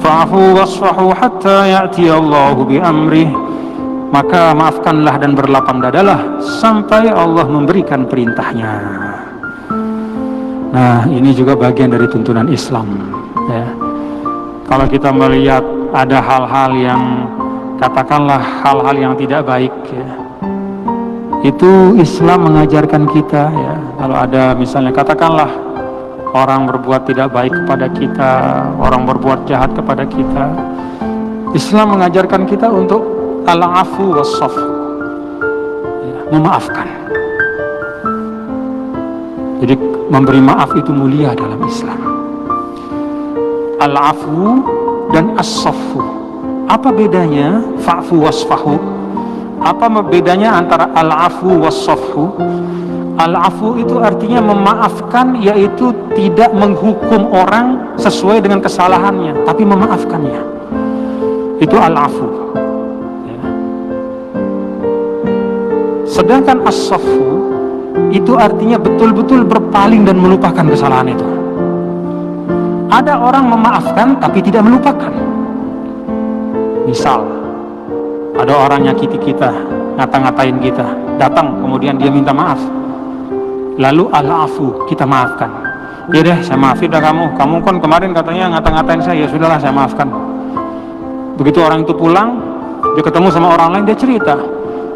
fa'fu wasfahu hatta ya'tiyallahu bi'amrih, maka maafkanlah dan berlapang dadalah sampai Allah memberikan perintahnya. Nah, ini juga bagian dari tuntunan Islam, ya. Kalau kita melihat ada hal-hal yang katakanlah hal-hal yang tidak baik, ya, itu Islam mengajarkan kita, ya. Kalau ada misalnya katakanlah orang berbuat tidak baik kepada kita, orang berbuat jahat kepada kita, Islam mengajarkan kita untuk al-afu was-safh, ya, memaafkan. Jadi memberi maaf itu mulia dalam Islam. Al-afu dan as-safhu. Apa bedanya fa'fu wasfahu? Apa bedanya antara al-afu was-safhu? Al-afu itu artinya memaafkan, yaitu tidak menghukum orang sesuai dengan kesalahannya, tapi memaafkannya. Itu al-afu, ya. Sedangkan as-safhu itu artinya betul-betul berpaling dan melupakan kesalahan itu. Ada orang memaafkan tapi tidak melupakan. Misal ada orang nyakiti kita, ngata-ngatain kita, datang kemudian dia minta maaf, lalu al-afu, kita maafkan. Ya deh, saya maafin dah kamu kan kemarin katanya ngata-ngatain saya, ya sudahlah saya maafkan. Begitu orang itu pulang, dia ketemu sama orang lain, dia cerita,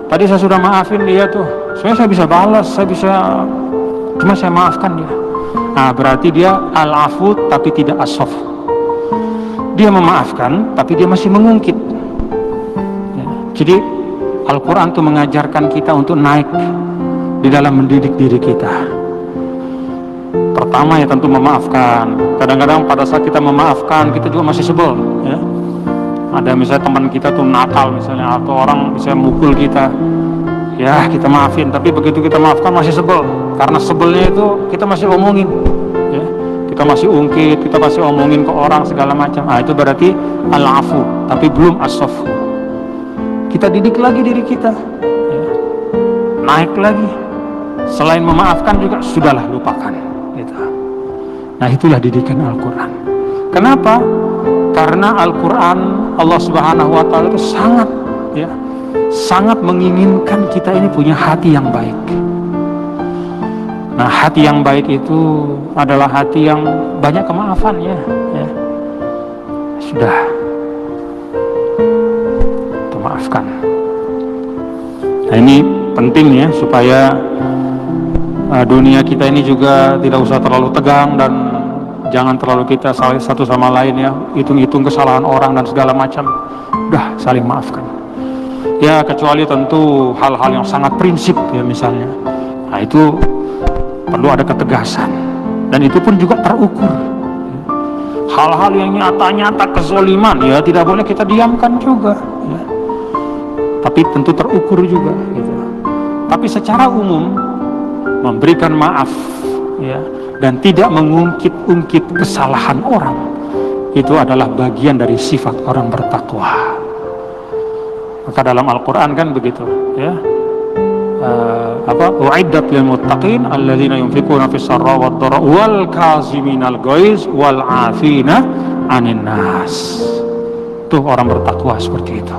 tadi saya sudah maafin dia tuh, sebenarnya saya bisa balas, cuma saya maafkan dia. Nah, berarti dia al-afu tapi tidak as-saf. Dia memaafkan tapi dia masih mengungkit, ya. Jadi Al-Quran itu mengajarkan kita untuk naik di dalam mendidik diri kita. Pertama ya tentu memaafkan. Kadang-kadang pada saat kita memaafkan, kita juga masih sebel, ya. Ada misalnya teman kita tuh nakal misalnya, atau orang bisa mukul kita, ya kita maafin, tapi begitu kita maafkan masih sebel. Karena sebelnya itu kita masih omongin, ya. Kita masih ungkit, kita masih omongin ke orang segala macam. Nah, itu berarti al-afu, tapi belum as-safhu. Kita didik lagi diri kita, ya. Naik lagi. Selain memaafkan juga sudahlah, lupakan, gitu. Nah, itulah didikan Al-Quran. Kenapa? Karena Al-Quran, Allah Subhanahu wa Ta'ala itu sangat menginginkan kita ini punya hati yang baik. Nah, hati yang baik itu adalah hati yang banyak kemaafannya, ya. Sudah, maafkan. Nah, ini penting ya, supaya dunia kita ini juga tidak usah terlalu tegang, dan jangan terlalu kita saling satu sama lain, ya, hitung-hitung kesalahan orang dan segala macam. Udah, saling maafkan. Ya, kecuali tentu hal-hal yang sangat prinsip, ya, misalnya. Nah, itu perlu ada ketegasan, dan itu pun juga terukur. Hal-hal yang nyata-nyata kezoliman, ya tidak boleh kita diamkan juga, ya. Tapi tentu terukur juga, gitu. Tapi secara umum memberikan maaf, ya, dan tidak mengungkit-ungkit kesalahan orang, itu adalah bagian dari sifat orang bertakwa. Maka dalam Al-Quran kan begitu, ya. U'iddat lil muttaqin alladzina yunfiquna fis sarra wad dharra wal kaziminal ghaiz wal 'afina 'anil nas. Tuh orang bertakwa seperti itu.